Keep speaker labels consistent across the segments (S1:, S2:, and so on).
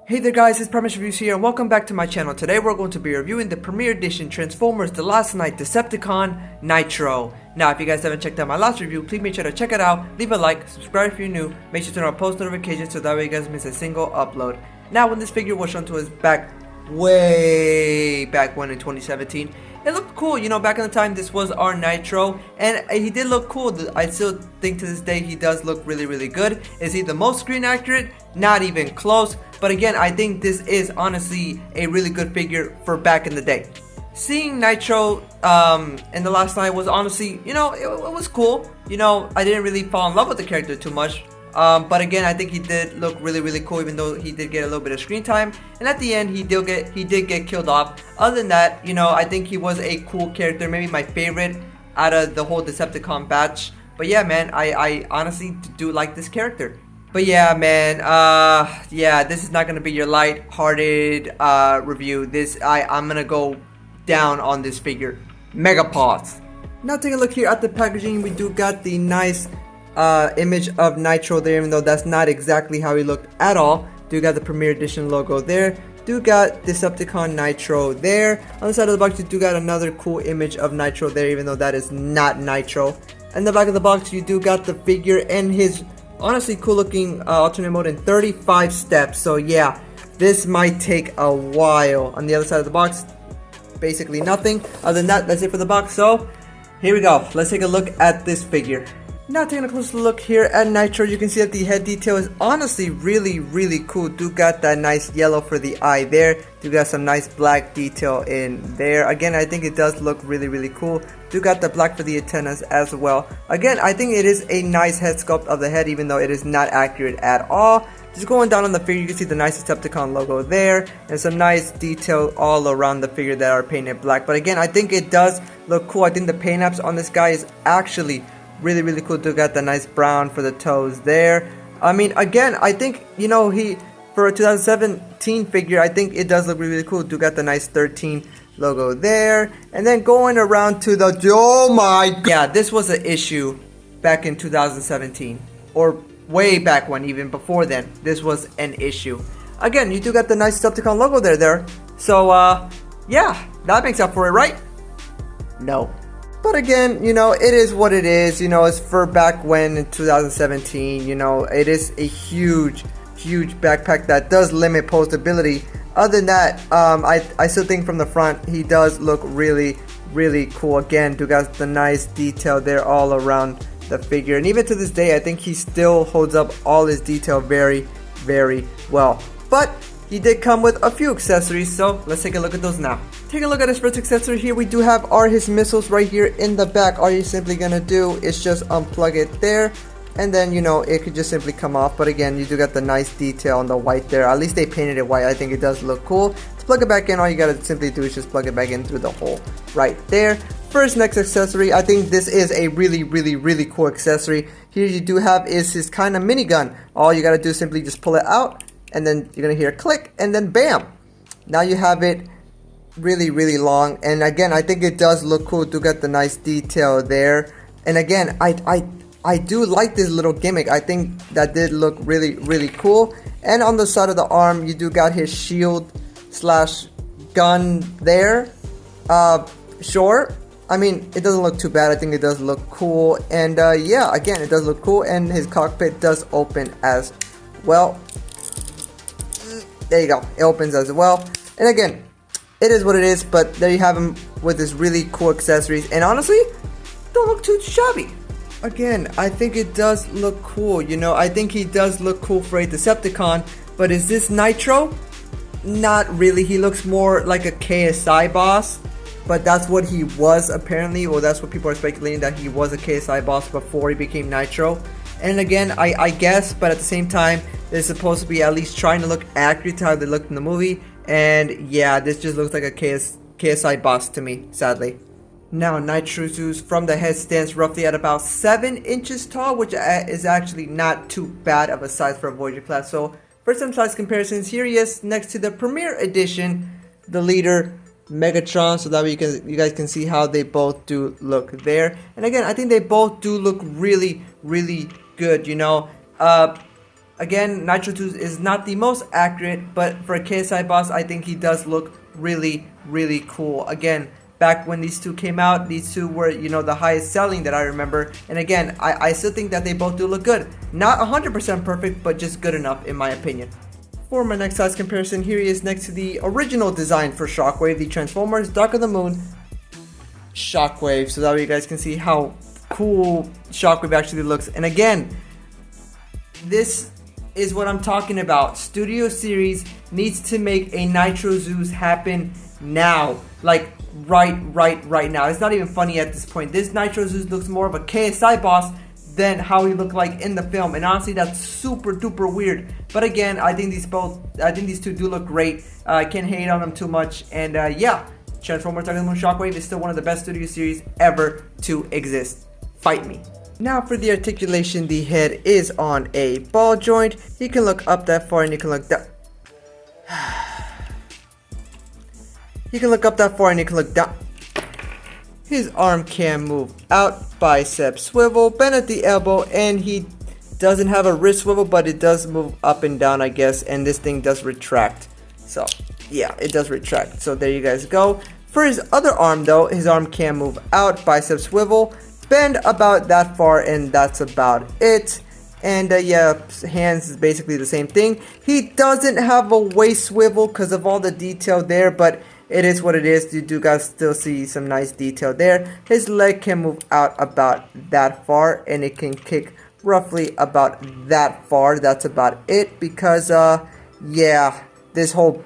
S1: Hey there guys, it's Premise Reviews here and welcome back to my channel. Today we're going to be reviewing the Premier Edition Transformers The Last Night Decepticon Nitro. Now if you guys haven't checked out my last review, please make sure to check it out, leave a like, subscribe if you're new, make sure to turn on post notifications so that way you guys miss a single upload. Now when this figure was shown to us way back when in 2017, it looked cool. You know, back in the time this was our Nitro and he did look cool. I still think to this day he does look really good. Is he the most screen accurate? Not even close. But again, I think this is honestly a really good figure for back in the day. Seeing Nitro in The Last Night was honestly, you know, it was cool. You know, I didn't really fall in love with the character too much. But again, I think he did look really cool, even though he did get a little bit of screen time. And at the end, he did get killed off. Other than that, you know, I think he was a cool character, maybe my favorite out of the whole Decepticon batch. But yeah, man, I honestly do like this character. But yeah, man, yeah, this is not gonna be your light-hearted review. I'm gonna go down on this figure. Mega Paws. Now take a look here at the packaging. We do got the nice image of Nitro there, even though that's not exactly how he looked at all. Do got the Premier Edition logo there. Do got Decepticon Nitro there. On the side of the box, you do got another cool image of Nitro there, even though that is not Nitro. In the back of the box, you do got the figure and his honestly cool looking alternate mode in 35 steps. So yeah, this might take a while. On the other side of the box, basically nothing. Other than that, that's it for the box. So here we go. Let's take a look at this figure. Now taking a closer look here at Nitro, you can see that the head detail is honestly really cool. Do got that nice yellow for the eye there. Do got some nice black detail in there. Again, I think it does look really cool. Do got the black for the antennas as well. Again, I think it is a nice head sculpt of the head, even though it is not accurate at all. Just going down on the figure, you can see the nice Decepticon logo there, and some nice detail all around the figure that are painted black. But again, I think it does look cool. I think the paint apps on this guy is actually really cool. Do got the nice brown for the toes there. I mean, again, I think, you know, for a 2017 figure, I think it does look really cool. Do got the nice 13 logo there. And then going around to the, oh my god, yeah, this was an issue back in 2017, or way back when, even before then, this was an issue. Again, you do got the nice Decepticon logo there. So yeah, that makes up for it, right? No. But again, you know, it is what it is. You know, it's for back when in 2017. You know, it is a huge backpack that does limit postability. Other than that, I still think from the front he does look really cool. Again, do got the nice detail there all around the figure, and even to this day, I think he still holds up all his detail very well. But he did come with a few accessories, so let's take a look at those now. Take a look at his first accessory here. We do have his missiles right here in the back. All you're simply gonna do is just unplug it there, and then, you know, it could just simply come off. But again, you do got the nice detail on the white there. At least they painted it white. I think it does look cool. To plug it back in, all you gotta simply do is just plug it back in through the hole right there. First, next accessory, I think this is a really cool accessory. Here you do have is his kind of minigun. All you gotta do is simply just pull it out, and then you're gonna hear a click, and then bam! Now you have it really long. And again, I think it does look cool. Do get the nice detail there. And again, I do like this little gimmick. I think that did look really cool. And on the side of the arm, you do got his shield slash gun there. Sure, I mean, it doesn't look too bad. I think it does look cool. And yeah, again, it does look cool. And his cockpit does open as well. There you go, it opens as well. And again, it is what it is, but there you have him with his really cool accessories, and honestly, don't look too shabby. Again, I think it does look cool. You know, I think he does look cool for a Decepticon, but is this Nitro? Not really. He looks more like a KSI boss, but that's what he was apparently, or that's what people are speculating, that he was a KSI boss before he became Nitro. And again, I guess, but at the same time, they're supposed to be at least trying to look accurate to how they looked in the movie. And yeah, this just looks like a KSI boss to me, sadly. Now, NITRO ZEUS from the head stands roughly at about 7 inches tall, which is actually not too bad of a size for a Voyager class. So, for some size comparisons, here he is next to the Premier Edition, the leader, Megatron, so that way you guys can see how they both do look there. And again, I think they both do look really good, you know. Again, NITRO ZEUS is not the most accurate, but for a KSI boss, I think he does look really, really cool. Again, back when these two came out, these two were, you know, the highest selling that I remember. And again, I still think that they both do look good. Not 100% perfect, but just good enough in my opinion. For my next size comparison, here he is next to the original design for Shockwave, the Transformers Dark of the Moon Shockwave. So that way you guys can see how cool Shockwave actually looks. And again, this is what I'm talking about. Studio Series needs to make a NITRO ZEUS happen now. Like right now. It's not even funny at this point. This NITRO ZEUS looks more of a KSI boss than how he looked like in the film, and honestly that's super duper weird. But again, I think these two do look great. I can't hate on them too much. And yeah, Transformers Dark of the Moon Shockwave is still one of the best Studio Series ever to exist. Fight me. Now for the articulation, the head is on a ball joint. You can look up that far and you can look down. You can look up that far and you can look down. His arm can move out, bicep swivel, bend at the elbow, and he doesn't have a wrist swivel, but it does move up and down, I guess, and this thing does retract. So yeah, it does retract. So there you guys go. For his other arm though, his arm can move out, bicep swivel, bend about that far, and that's about it. And yeah, hands is basically the same thing. He doesn't have a waist swivel because of all the detail there, but it is what it is. You do guys still see some nice detail there. His leg can move out about that far, and it can kick roughly about that far. That's about it, because yeah, this whole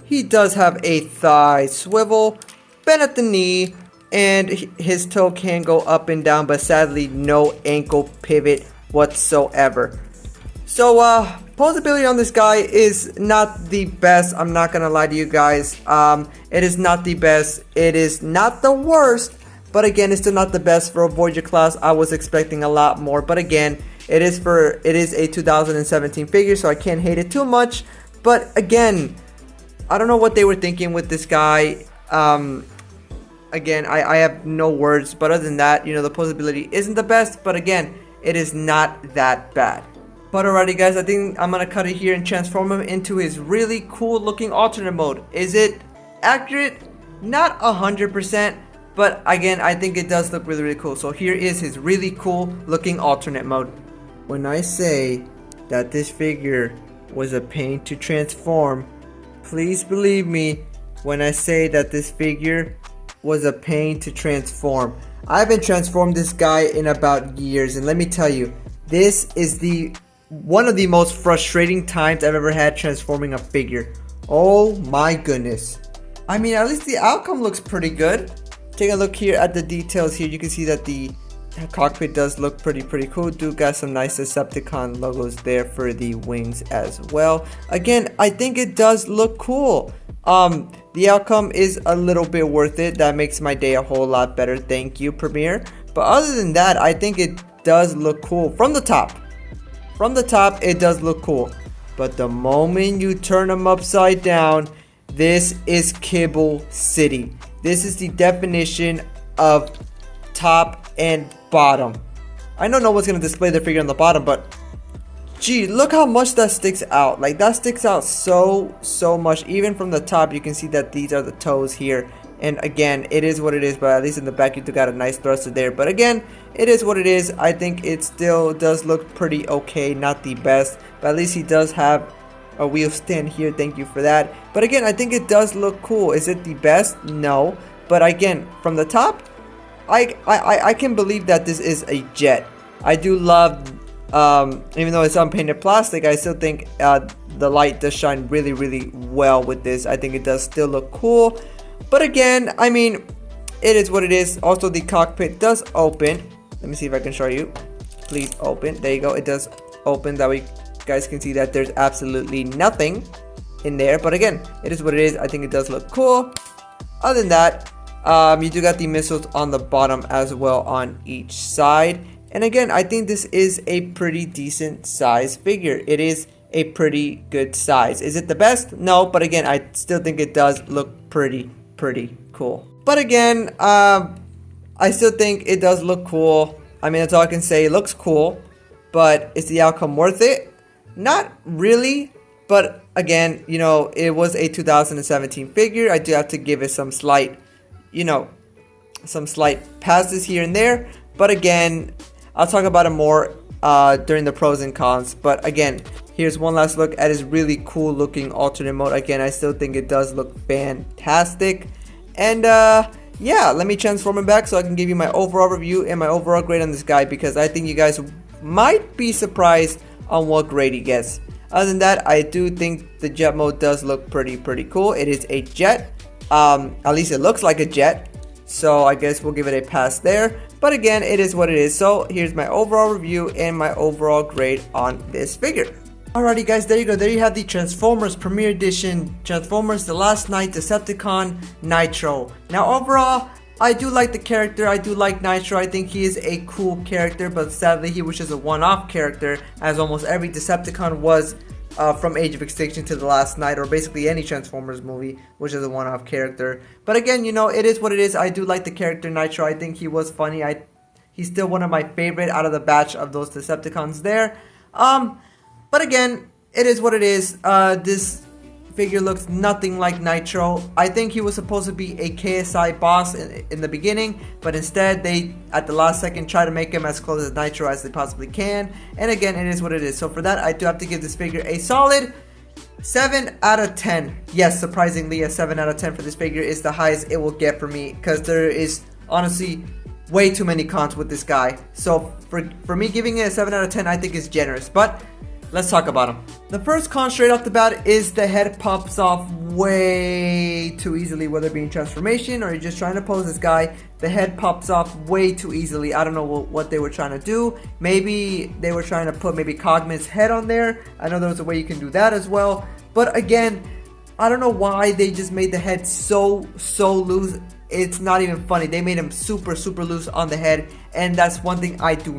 S1: he does have a thigh swivel, bend at the knee, and his toe can go up and down, but sadly no ankle pivot whatsoever. So posability on this guy is not the best. I'm not gonna lie to you guys. It is not the best. It is not the worst, but again, it's still not the best for a Voyager class. I was expecting a lot more, but again, it is a 2017 figure, so I can't hate it too much. But again, I don't know what they were thinking with this guy. Again, I have no words, but other than that, you know, the posability isn't the best, but again, it is not that bad. But alrighty guys, I think I'm gonna cut it here and transform him into his really cool looking alternate mode. Is it accurate? Not 100%, but again, I think it does look really cool. So here is his really cool looking alternate mode. When I say that this figure was a pain to transform, please believe me when I say that this figure was a pain to transform. I haven't transformed this guy in about years, and let me tell you, this is one of the most frustrating times I've ever had transforming a figure. Oh my goodness. I mean, at least the outcome looks pretty good. Take a look here at the details here. You can see that the cockpit does look pretty cool. Do got some nice Decepticon logos there for the wings as well. Again, I think it does look cool. The outcome is a little bit worth it. That makes my day a whole lot better. Thank you, Premiere. But other than that, I think it does look cool from the top. From the top, it does look cool. But the moment you turn them upside down, this is Kibble City. This is the definition of top and bottom. I know no one's going to display their figure on the bottom, but gee, look how much that sticks out. Like, that sticks out so much. Even from the top, you can see that these are the toes here. And again, it is what it is, but at least in the back, you got a nice thruster there. But again, it is what it is. I think it still does look pretty okay. Not the best, but at least he does have a wheel stand here. Thank you for that. But again, I think it does look cool. Is it the best? No. But again, from the top, I can believe that this is a jet. I do love, even though it's unpainted plastic, I still think the light does shine really well with this. I think it does still look cool. But again, I mean, it is what it is. Also, the cockpit does open. Let me see if I can show you. Please open. There you go. It does open. That way you guys can see that there's absolutely nothing in there. But again, it is what it is. I think it does look cool. Other than that, you do got the missiles on the bottom as well on each side. And again, I think this is a pretty decent size figure. It is a pretty good size. Is it the best? No, but again, I still think it does look pretty cool. But again, I still think it does look cool. I mean, that's all I can say. It looks cool, but is the outcome worth it? Not really, but again, you know, it was a 2017 figure. I do have to give it some slight, you know, some slight passes here and there. But again, I'll talk about it more during the pros and cons. But again, here's one last look at his really cool looking alternate mode. Again, I still think it does look fantastic. And yeah, let me transform him back so I can give you my overall review and my overall grade on this guy, because I think you guys might be surprised on what grade he gets. Other than that, I do think the jet mode does look pretty cool. It is a jet, at least it looks like a jet, so I guess we'll give it a pass there. But again, it is what it is. So here's my overall review and my overall grade on this figure. Alrighty guys, there you go. There you have the Transformers Premiere Edition Transformers The Last Knight Decepticon Nitro. Now overall, I do like the character. I do like Nitro. I think he is a cool character, but sadly he was just a one-off character, as almost every Decepticon was from Age of Extinction to The Last Knight, or basically any Transformers movie, which is a one-off character. But again, you know, it is what it is. I do like the character Nitro. I think he was funny. He's still one of my favorite out of the batch of those Decepticons there. But again, it is what it is. This figure looks nothing like Nitro. I think he was supposed to be a KSI boss in the beginning, but instead they, at the last second, try to make him as close as Nitro as they possibly can. And again, it is what it is. So for that, I do have to give this figure a solid 7 out of 10. Yes, surprisingly, a 7 out of 10 for this figure is the highest it will get for me, because there is honestly way too many cons with this guy. So for me, giving it a 7 out of 10, I think is generous. But let's talk about him. The first con straight off the bat is the head pops off way too easily, whether it be in transformation or you're just trying to pose this guy. The head pops off way too easily. I don't know what they were trying to do. Maybe they were trying to put maybe Cogman's head on there. I know there's a way you can do that as well. But again, I don't know why they just made the head so loose. It's not even funny. They made him super loose on the head, and that's one thing I do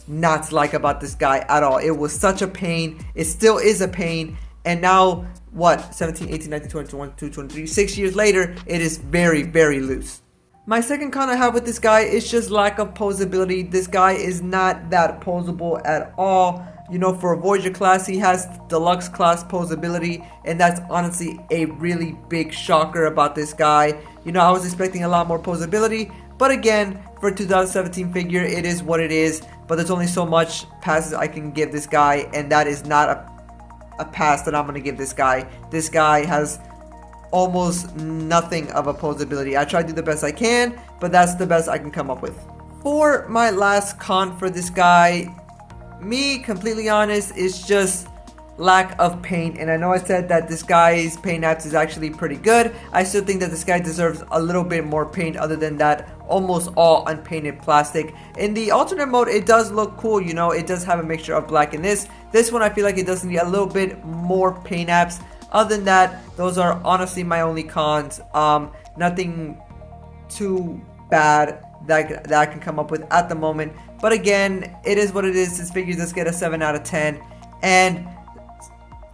S1: not like about this guy at all. It was such a pain. It still is a pain. And now, what, 17, 18, 19, 20, 21, 22, 23, 6 years later, it is very loose. My second con I have with this guy is just lack of posability. This guy is not that posable at all. You know, for a Voyager class, he has deluxe class posability, and that's honestly a really big shocker about this guy. You know, I was expecting a lot more posability, but again, for a 2017 figure, it is what it is. But there's only so much passes I can give this guy, and that is not a pass that I'm going to give this guy. This guy has almost nothing of a posability. I try to do the best I can, but that's the best I can come up with. For my last con for this guy, me, completely honest, is just lack of paint. And I know I said that this guy's paint apps is actually pretty good. I still think that this guy deserves a little bit more paint. Other than that, almost all unpainted plastic. In the alternate mode, it does look cool. You know, it does have a mixture of black in this one. I feel like it does need a little bit more paint apps. Other than that, those are honestly my only cons. Nothing too bad that I can come up with at the moment. But again, it is what it is. This figure does get a 7 out of 10. And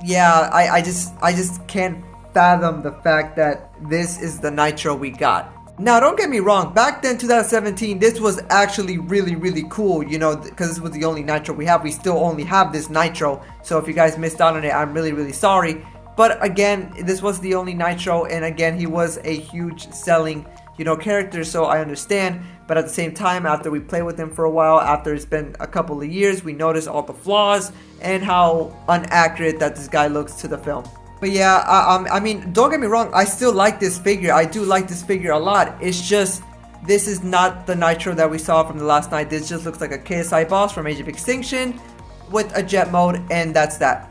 S1: yeah, I just can't fathom the fact that this is the Nitro we got. Now, don't get me wrong, back then, 2017, this was actually really cool, you know, because this was the only Nitro we have. We still only have this Nitro, so if you guys missed out on it, I'm really sorry. But again, this was the only Nitro, and again, he was a huge selling, you know, character, so I understand. But at the same time, after we play with him for a while, after it's been a couple of years, we notice all the flaws and how inaccurate that this guy looks to the film. But yeah, I mean, don't get me wrong, I still like this figure. I do like this figure a lot. It's just, this is not the Nitro that we saw from The Last Knight. This just looks like a KSI boss from Age of Extinction with a jet mode, and that's that.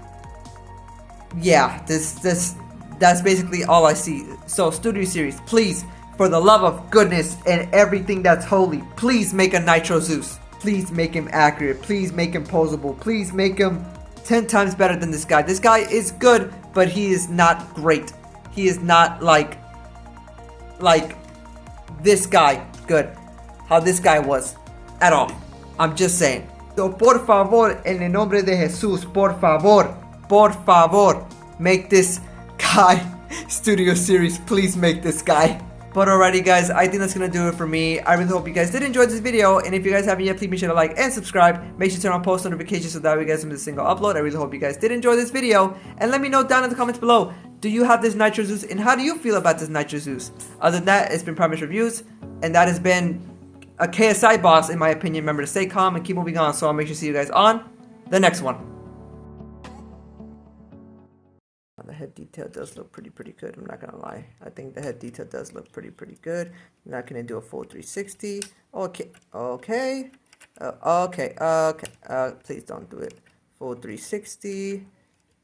S1: Yeah, that's basically all I see. So, Studio Series, please, for the love of goodness and everything that's holy, please make a Nitro Zeus. Please make him accurate. Please make him posable. Please make him 10 times better than this guy. This guy is good, but he is not great. He is not like this guy good. How this guy was at all. I'm just saying. So por favor, en el nombre de Jesús, por favor, make this guy Studio Series. Please make this guy. But alrighty guys, I think that's gonna do it for me. I really hope you guys did enjoy this video, and if you guys haven't yet, please make sure to like and subscribe. Make sure to turn on post notifications so that way you guys don't miss a single upload. I really hope you guys did enjoy this video, and let me know down in the comments below, do you have this NITRO ZEUS, and how do you feel about this NITRO ZEUS? Other than that, it's been Promise Reviews, and that has been a KSI boss in my opinion. Remember to stay calm and keep moving on, so I'll make sure to see you guys on the next one. The head detail does look pretty good, I'm not gonna lie. I think the head detail does look pretty good. I'm not gonna do a full 360. Okay, please don't do it. Full 360.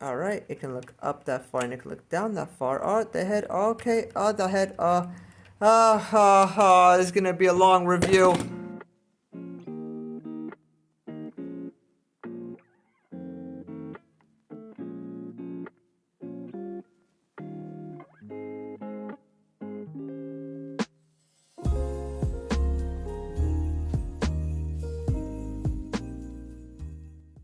S1: Alright, it can look up that far and it can look down that far. Oh, the head, okay, the head, it's gonna be a long review.